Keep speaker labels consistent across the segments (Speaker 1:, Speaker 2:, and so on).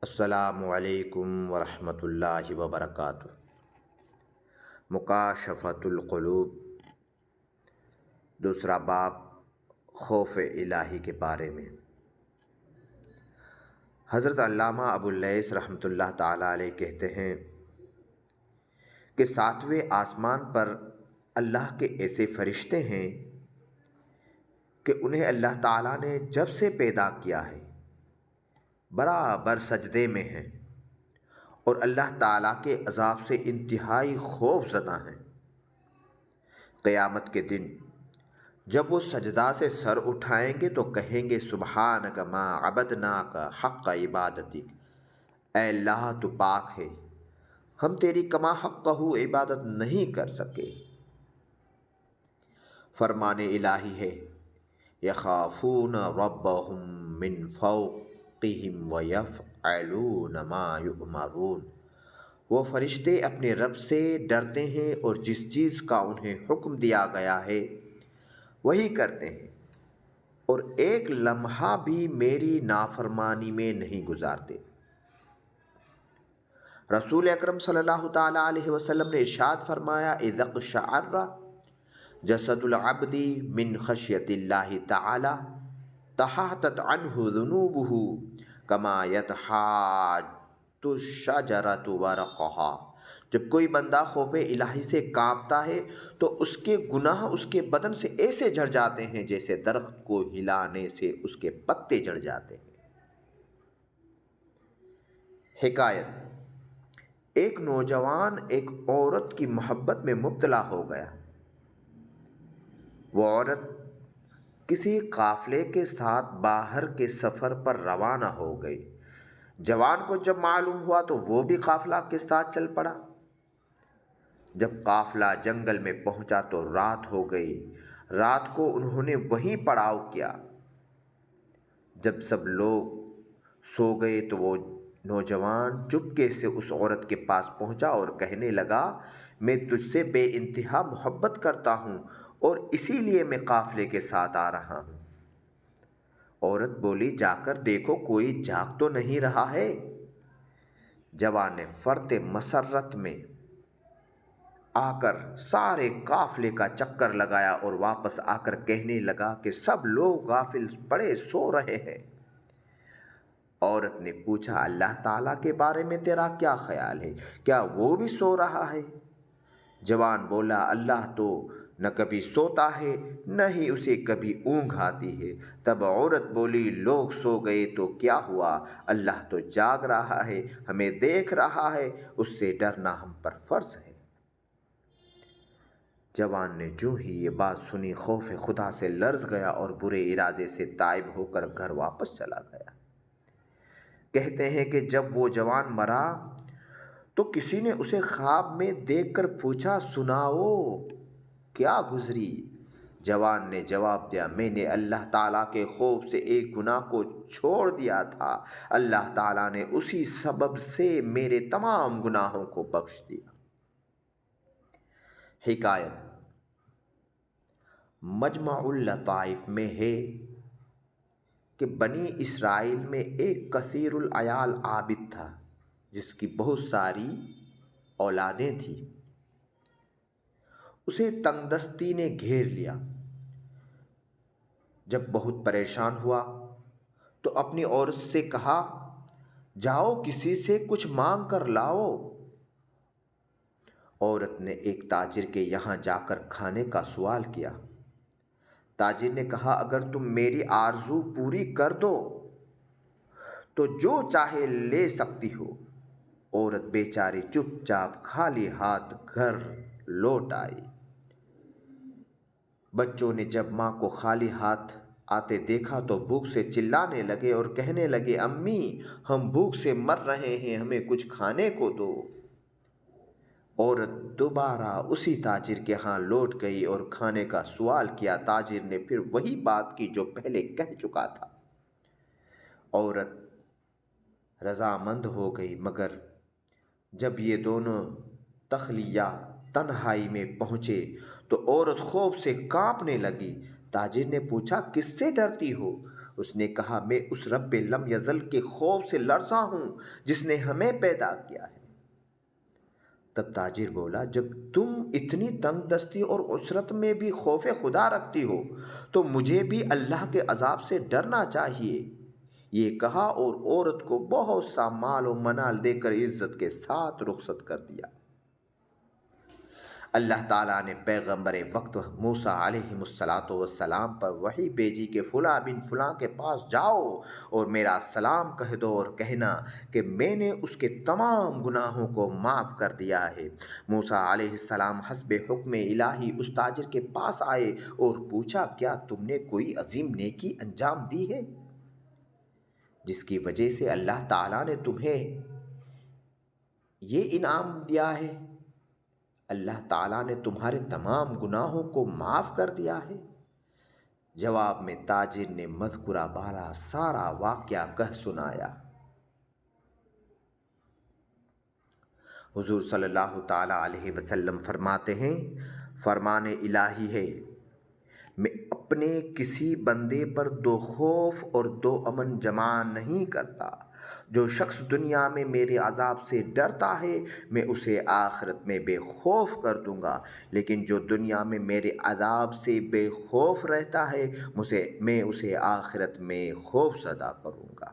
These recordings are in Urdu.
Speaker 1: السلام علیکم ورحمۃ اللہ وبرکاتہ۔ مکاشفۃ القلوب، دوسرا باب، خوف الہی کے بارے میں۔ حضرت علامہ ابو اللیث رحمۃ اللہ تعالیٰ علیہ کہتے ہیں کہ ساتویں آسمان پر اللہ کے ایسے فرشتے ہیں کہ انہیں اللہ تعالیٰ نے جب سے پیدا کیا ہے برابر سجدے میں ہیں اور اللہ تعالیٰ کے عذاب سے انتہائی خوف زدہ ہیں۔ قیامت کے دن جب وہ سجدہ سے سر اٹھائیں گے تو کہیں گے سبحانک ما عبدناک حق عبادتک، اے اللہ تو پاک ہے، ہم تیری کما حقہ عبادت نہیں کر سکے۔ فرمان الہی ہے یخافون ربهم من فوقهم ویفعلون ما یؤمرون، وہ فرشتے اپنے رب سے ڈرتے ہیں اور جس چیز کا انہیں حکم دیا گیا ہے وہی کرتے ہیں، اور ایک لمحہ بھی میری نافرمانی میں نہیں گزارتے۔ رسول اکرم صلی اللہ تعالیٰ علیہ وسلم نے ارشاد فرمایا اذا اقشعر جسد العبد من خشیت اللہ تعالی تحاتت عنہ ذنوبہ کما یتحات الشجرۃ ورقہا، جب کوئی بندہ خوف الہی سے کانپتا ہے تو اس کے گناہ اس کے بدن سے ایسے جھڑ جاتے ہیں جیسے درخت کو ہلانے سے اس کے پتے جھڑ جاتے ہیں۔ حکایت: ایک نوجوان ایک عورت کی محبت میں مبتلا ہو گیا۔ وہ عورت کسی قافلے کے ساتھ باہر کے سفر پر روانہ ہو گئی۔ جوان کو جب معلوم ہوا تو وہ بھی قافلہ کے ساتھ چل پڑا۔ جب قافلہ جنگل میں پہنچا تو رات ہو گئی۔ رات کو انہوں نے وہیں پڑاؤ کیا۔ جب سب لوگ سو گئے تو وہ نوجوان چپکے سے اس عورت کے پاس پہنچا اور کہنے لگا میں تجھ سے بے انتہا محبت کرتا ہوں اور اسی لیے میں قافلے کے ساتھ آ رہا ہوں۔ عورت بولی جا کر دیکھو کوئی جاگ تو نہیں رہا ہے۔ جوان نے فرط مسرت میں آ کر سارے قافلے کا چکر لگایا اور واپس آ کر کہنے لگا کہ سب لوگ غافل پڑے سو رہے ہیں۔ عورت نے پوچھا اللہ تعالیٰ کے بارے میں تیرا کیا خیال ہے، کیا وہ بھی سو رہا ہے؟ جوان بولا اللہ تو نہ کبھی سوتا ہے نہ ہی اسے کبھی اونگ آتی ہے۔ تب عورت بولی لوگ سو گئے تو کیا ہوا، اللہ تو جاگ رہا ہے، ہمیں دیکھ رہا ہے، اس سے ڈرنا ہم پر فرض ہے۔ جوان نے جو ہی یہ بات سنی خوف خدا سے لرز گیا اور برے ارادے سے تائب ہو کر گھر واپس چلا گیا۔ کہتے ہیں کہ جب وہ جوان مرا تو کسی نے اسے خواب میں دیکھ کر پوچھا سناؤ کیا گزری؟ جوان نے جواب دیا میں نے اللہ تعالیٰ کے خوف سے ایک گناہ کو چھوڑ دیا تھا، اللہ تعالیٰ نے اسی سبب سے میرے تمام گناہوں کو بخش دیا۔ حکایت: مجمع اللطائف میں ہے کہ بنی اسرائیل میں ایک کثیر العیال عابد تھا جس کی بہت ساری اولادیں تھیں۔ اسے تنگ دستی نے گھیر لیا۔ جب بہت پریشان ہوا تو اپنی عورت سے کہا جاؤ کسی سے کچھ مانگ کر لاؤ۔ عورت نے ایک تاجر کے یہاں جا کر کھانے کا سوال کیا۔ تاجر نے کہا اگر تم میری آرزو پوری کر دو تو جو چاہے لے سکتی ہو۔ عورت بیچاری چپ چاپ خالی ہاتھ گھر لوٹ آئی۔ بچوں نے جب ماں کو خالی ہاتھ آتے دیکھا تو بھوک سے چلانے لگے اور کہنے لگے امی ہم بھوک سے مر رہے ہیں، ہمیں کچھ کھانے کو دو۔ عورت دوبارہ اسی تاجر کے ہاں لوٹ گئی اور کھانے کا سوال کیا۔ تاجر نے پھر وہی بات کی جو پہلے کہہ چکا تھا۔ عورت رضامند ہو گئی، مگر جب یہ دونوں تخلیہ تنہائی میں پہنچے تو عورت خوف سے کانپنے لگی۔ تاجر نے پوچھا کس سے ڈرتی ہو؟ اس نے کہا میں اس رب لم یزل کے خوف سے لرزاں ہوں جس نے ہمیں پیدا کیا ہے۔ تب تاجر بولا جب تم اتنی تنگ دستی اور عسرت میں بھی خوف خدا رکھتی ہو تو مجھے بھی اللہ کے عذاب سے ڈرنا چاہیے۔ یہ کہا اور عورت کو بہت سا مال و منال دے کر عزت کے ساتھ رخصت کر دیا۔ اللہ تعالیٰ نے پیغمبر وقت موسیٰ علیہ السلام پر وحی بھیجی کہ فلاں بن فلاں کے پاس جاؤ اور میرا سلام کہہ دو اور کہنا کہ میں نے اس کے تمام گناہوں کو معاف کر دیا ہے۔ موسیٰ علیہ السلام حسب حکم الہی اس تاجر کے پاس آئے اور پوچھا کیا تم نے کوئی عظیم نیکی انجام دی ہے جس کی وجہ سے اللہ تعالیٰ نے تمہیں یہ انعام دیا ہے؟ اللہ تعالیٰ نے تمہارے تمام گناہوں کو معاف کر دیا ہے۔ جواب میں تاجر نے مذکورہ بالا سارا واقعہ کہہ سنایا۔ حضور صلی اللہ تعالیٰ علیہ وسلم فرماتے ہیں فرمان الہی ہے میں اپنے کسی بندے پر دو خوف اور دو امن جمع نہیں کرتا۔ جو شخص دنیا میں میرے عذاب سے ڈرتا ہے میں اسے آخرت میں بے خوف کر دوں گا، لیکن جو دنیا میں میرے عذاب سے بے خوف رہتا ہے میں اسے آخرت میں خوف زدہ کروں گا۔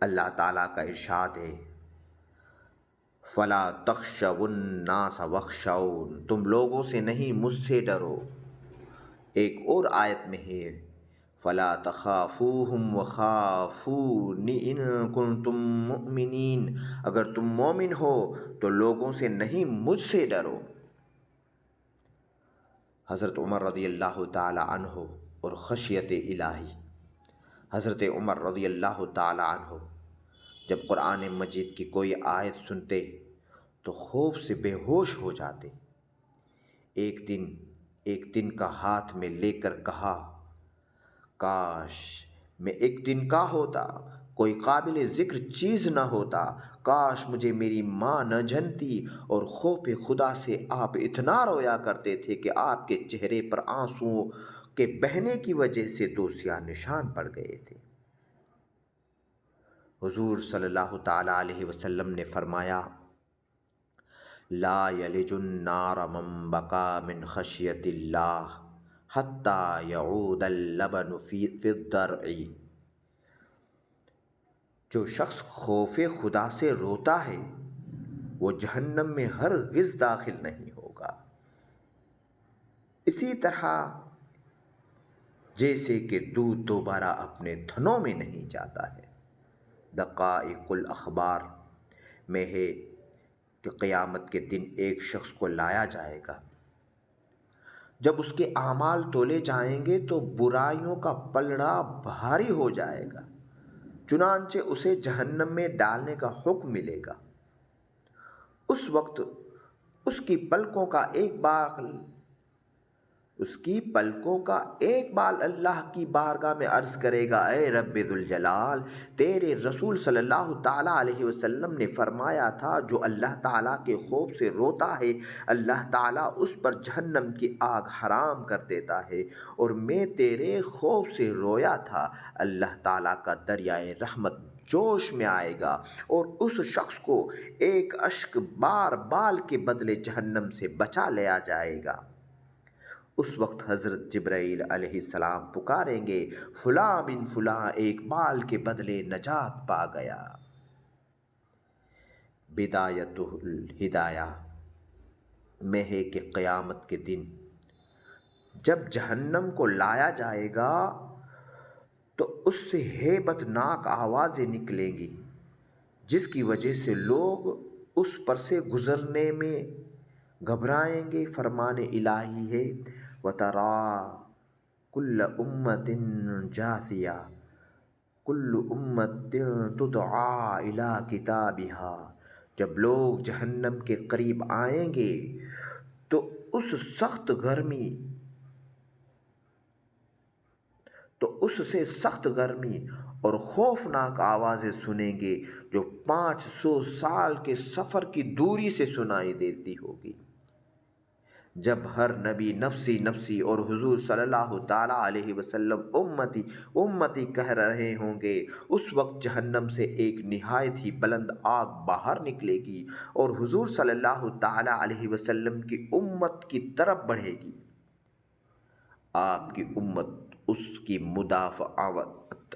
Speaker 1: اللہ تعالیٰ کا ارشاد ہے فَلَا تَخْشَوُا النَّاسَ وَاخْشَوْنِ، تم لوگوں سے نہیں مجھ سے ڈرو۔ ایک اور آیت میں ہے فَلَا تَخَافُوهُمْ وَخَافُونِ إِن كُنتُم مُؤْمِنِينَ، اگر تم مومن ہو تو لوگوں سے نہیں مجھ سے ڈرو۔ حضرت عمر رضی اللہ تعالی عنہ اور خشیت الہی۔ حضرت عمر رضی اللہ تعالی عنہ جب قرآن مجید کی کوئی آیت سنتے تو خوف سے بے ہوش ہو جاتے۔ ایک دن کا ہاتھ میں لے کر کہا کاش میں ایک دن کا ہوتا، کوئی قابل ذکر چیز نہ ہوتا، کاش مجھے میری ماں نہ جنتی۔ اور خوف خدا سے آپ اتنا رویا کرتے تھے کہ آپ کے چہرے پر آنسوؤں کے بہنے کی وجہ سے دو سیاہ نشان پڑ گئے تھے۔ حضور صلی اللہ تعالیٰ علیہ وسلم نے فرمایا لا یلج النار من بکا من خشیت اللہ حتی یعود اللبن فی الضرع، جو شخص خوف خدا سے روتا ہے وہ جہنم میں ہرگز داخل نہیں ہوگا، اسی طرح جیسے کہ دودھ دوبارہ اپنے تھنوں میں نہیں جاتا ہے۔ دقائق الاخبار میں ہے کہ قیامت کے دن ایک شخص کو لایا جائے گا، جب اس کے اعمال تولے جائیں گے تو برائیوں کا پلڑا بھاری ہو جائے گا، چنانچہ اسے جہنم میں ڈالنے کا حکم ملے گا۔ اس وقت اس کی پلکوں کا ایک بال اللہ کی بارگاہ میں عرض کرے گا اے رب ذوالجلال، تیرے رسول صلی اللہ تعالیٰ علیہ وسلم نے فرمایا تھا جو اللہ تعالیٰ کے خوف سے روتا ہے اللہ تعالیٰ اس پر جہنم کی آگ حرام کر دیتا ہے، اور میں تیرے خوف سے رویا تھا۔ اللہ تعالیٰ کا دریائے رحمت جوش میں آئے گا اور اس شخص کو ایک اشک بال کے بدلے جہنم سے بچا لیا جائے گا۔ اس وقت حضرت جبرائیل علیہ السلام پکاریں گے فلاں بن فلاں ایک بال کے بدلے نجات پا گیا۔ بدایت الہدایہ میں ہے کہ قیامت کے دن جب جہنم کو لایا جائے گا تو اس سے ہیبت ناک آوازیں نکلیں گی جس کی وجہ سے لوگ اس پر سے گزرنے میں گھبرائیں گے۔ فرمان الہی ہے وَتَرَى كُلَّ أُمَّةٍ جَاثِيَةً كُلُّ أُمَّةٍ تُدْعَىٰ إِلَىٰ كِتَابِهَا، جب لوگ جہنم کے قریب آئیں گے تو اس سے سخت گرمی اور خوفناک آوازیں سنیں گے جو 500 سال کے سفر کی دوری سے سنائی دیتی ہوگی۔ جب ہر نبی نفسی نفسی اور حضور صلی اللہ تعالیٰ علیہ وسلم امتی امتی کہہ رہے ہوں گے، اس وقت جہنم سے ایک نہایت ہی بلند آگ باہر نکلے گی اور حضور صلی اللہ تعالیٰ علیہ وسلم کی امت کی طرف بڑھے گی۔ آپ کی امت اس کی مدافعت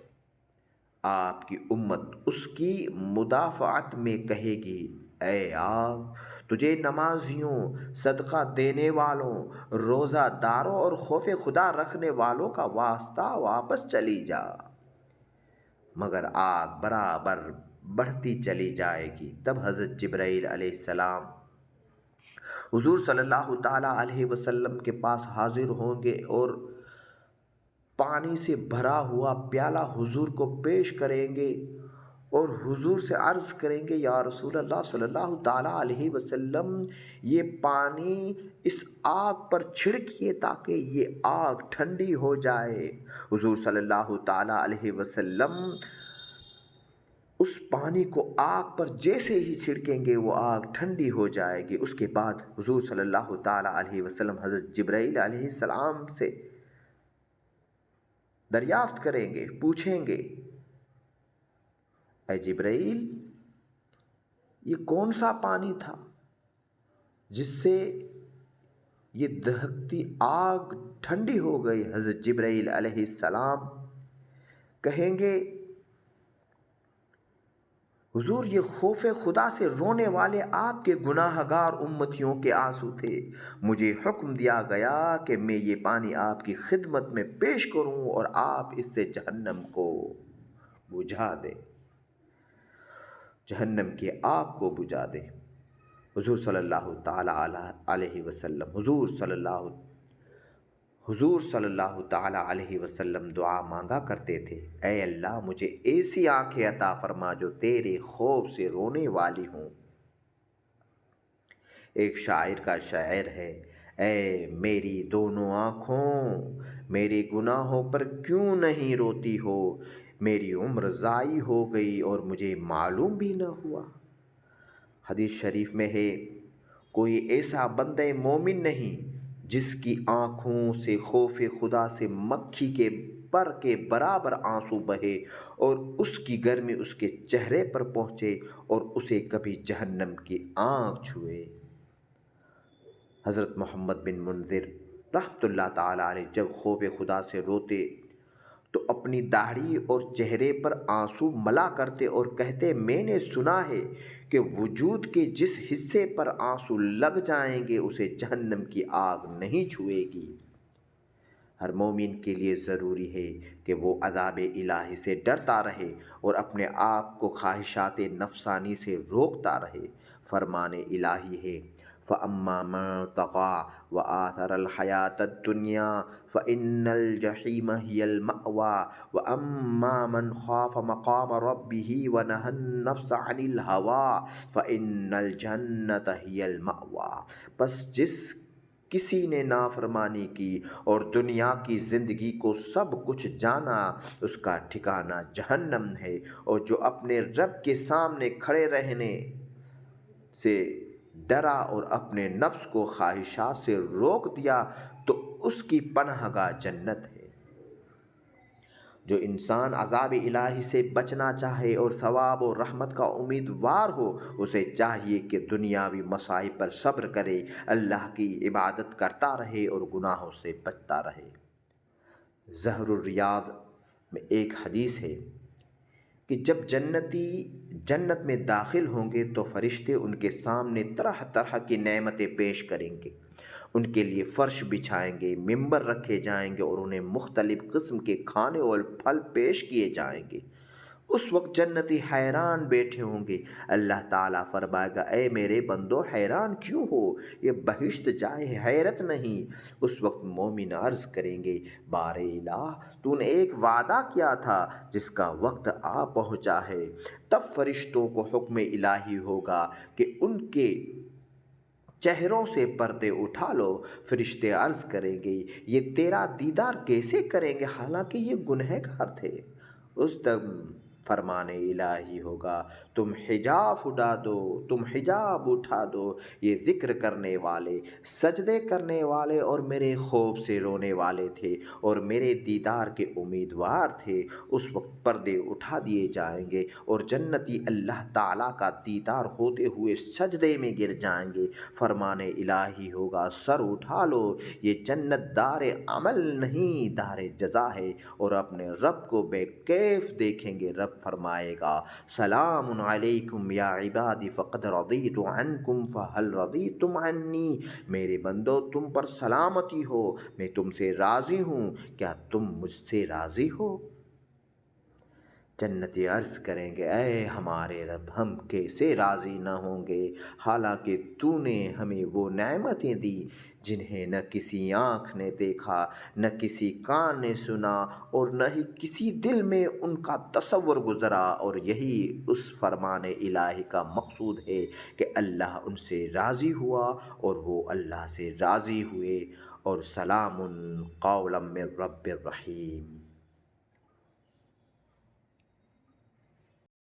Speaker 1: آپ کی امت اس کی مدافعت میں کہے گی، اے آگ، تجھے نمازیوں، صدقہ دینے والوں، روزہ داروں اور خوف خدا رکھنے والوں کا واسطہ، واپس چلی جا۔ مگر آگ برابر بڑھتی چلی جائے گی۔ تب حضرت جبرائیل علیہ السلام حضور صلی اللہ تعالیٰ علیہ وسلم کے پاس حاضر ہوں گے اور پانی سے بھرا ہوا پیالہ حضور کو پیش کریں گے اور حضور سے عرض کریں گے، یا رسول اللہ صلی اللہ تعالیٰ علیہ وسلم، یہ پانی اس آگ پر چھڑکیے تاکہ یہ آگ ٹھنڈی ہو جائے۔ حضور صلی اللہ تعالیٰ علیہ وسلم اس پانی کو آگ پر جیسے ہی چھڑکیں گے وہ آگ ٹھنڈی ہو جائے گی۔ اس کے بعد حضور صلی اللہ تعالیٰ علیہ وسلم حضرت جبرائیل علیہ السلام سے دریافت کریں گے، پوچھیں گے، اے جبرائیل، یہ کون سا پانی تھا جس سے یہ دہکتی آگ ٹھنڈی ہو گئی؟ حضرت جبرائیل علیہ السلام کہیں گے، حضور، یہ خوف خدا سے رونے والے آپ کے گناہ گار امتیوں کے آنسو تھے۔ مجھے حکم دیا گیا کہ میں یہ پانی آپ کی خدمت میں پیش کروں اور آپ اس سے جہنم کو بجھا دیں، جہنم کی آگ کو بجھا دیں۔ حضور صلی اللہ تعالیٰ علیہ وسلم حضور صلی اللہ تعالیٰ علیہ وسلم دعا مانگا کرتے تھے، اے اللہ، مجھے ایسی آنکھیں عطا فرما جو تیرے خوف سے رونے والی ہوں۔ ایک شاعر کا شعر ہے، اے میری دونوں آنکھوں، میرے گناہوں پر کیوں نہیں روتی ہو؟ میری عمر ضائع ہو گئی اور مجھے معلوم بھی نہ ہوا۔ حدیث شریف میں ہے، کوئی ایسا بندہ مومن نہیں جس کی آنکھوں سے خوف خدا سے مکھی کے پر کے برابر آنسو بہے اور اس کی گرمی اس کے چہرے پر پہنچے اور اسے کبھی جہنم کی آگ چھوئے۔ حضرت محمد بن منذر رحمۃ اللہ تعالیٰ علیہ جب خوف خدا سے روتے تو اپنی داڑھی اور چہرے پر آنسو ملا کرتے اور کہتے، میں نے سنا ہے کہ وجود کے جس حصے پر آنسو لگ جائیں گے اسے جہنم کی آگ نہیں چھوئے گی۔ ہر مومن کے لیے ضروری ہے کہ وہ عذاب الہی سے ڈرتا رہے اور اپنے آپ کو خواہشات نفسانی سے روکتا رہے۔ فرمان الہی ہے، فَأَمَّا مَن طَغَىٰ وَآثَرَ الْحَيَاةَ الدُّنْيَا فَإِنَّ الْجَحِيمَ هِيَ الْمَأْوَىٰ وَأَمَّا مَنْ خَافَ مَقَامَ رَبِّهِ وَنَهَى النَّفْسَ عَنِ الْهَوَىٰ فَإِنَّ الْجَنَّةَ هِيَ الْمَأْوَىٰ۔ پس جس کسی نے نافرمانی کی اور دنیا کی زندگی کو سب کچھ جانا، اس کا ٹھکانہ جہنم ہے، اور جو اپنے رب کے سامنے کھڑے رہنے سے ڈرا اور اپنے نفس کو خواہشات سے روک دیا تو اس کی پناہ گاہ جنت ہے۔ جو انسان عذاب الہی سے بچنا چاہے اور ثواب و رحمت کا امیدوار ہو، اسے چاہیے کہ دنیاوی مصائب پر صبر کرے، اللہ کی عبادت کرتا رہے اور گناہوں سے بچتا رہے۔ زہر الریاض میں ایک حدیث ہے کہ جب جنتی جنت میں داخل ہوں گے تو فرشتے ان کے سامنے طرح طرح کی نعمتیں پیش کریں گے، ان کے لیے فرش بچھائیں گے، ممبر رکھے جائیں گے اور انہیں مختلف قسم کے کھانے اور پھل پیش کیے جائیں گے۔ اس وقت جنتی حیران بیٹھے ہوں گے۔ اللہ تعالیٰ فرمائے گا، اے میرے بندو، حیران کیوں ہو؟ یہ بہشت جائے حیرت نہیں۔ اس وقت مومن عرض کریں گے، بار الہ، تو نے ایک وعدہ کیا تھا جس کا وقت آ پہنچا ہے۔ تب فرشتوں کو حکم الہی ہوگا کہ ان کے چہروں سے پردے اٹھا لو۔ فرشتے عرض کریں گے، یہ تیرا دیدار کیسے کریں گے حالانکہ یہ گنہگار تھے؟ اس دم فرمان الہی ہوگا تم حجاب اٹھا دو، تم حجاب اٹھا دو، یہ ذکر کرنے والے، سجدے کرنے والے اور میرے خوف سے رونے والے تھے اور میرے دیدار کے امیدوار تھے، اس وقت پردے اٹھا دیے جائیں گے اور جنتی اللہ تعالیٰ کا دیدار ہوتے ہوئے سجدے میں گر جائیں گے۔ فرمان الہی ہوگا سر اٹھا لو، یہ جنت دار عمل نہیں دار جزا ہے، اور اپنے رب کو بے کیف دیکھیں گے۔ رب فرمائے گا سلام علیکم یا عبادی فقد رضیت عنکم فہل رضیتم عنی، میرے بندو تم پر سلامتی ہو، میں تم سے راضی ہوں، کیا تم مجھ سے راضی ہو؟ جنتی عرض کریں گے اے ہمارے رب، ہم کیسے راضی نہ ہوں گے، حالانکہ تو نے ہمیں وہ نعمتیں دی جنہیں نہ کسی آنکھ نے دیکھا، نہ کسی کان نے سنا، اور نہ ہی کسی دل میں ان کا تصور گزرا، اور یہی اس فرمان الہی کا مقصود ہے کہ اللہ ان سے راضی ہوا اور وہ اللہ سے راضی ہوئے، اور سلام قولا من رب الرحیم۔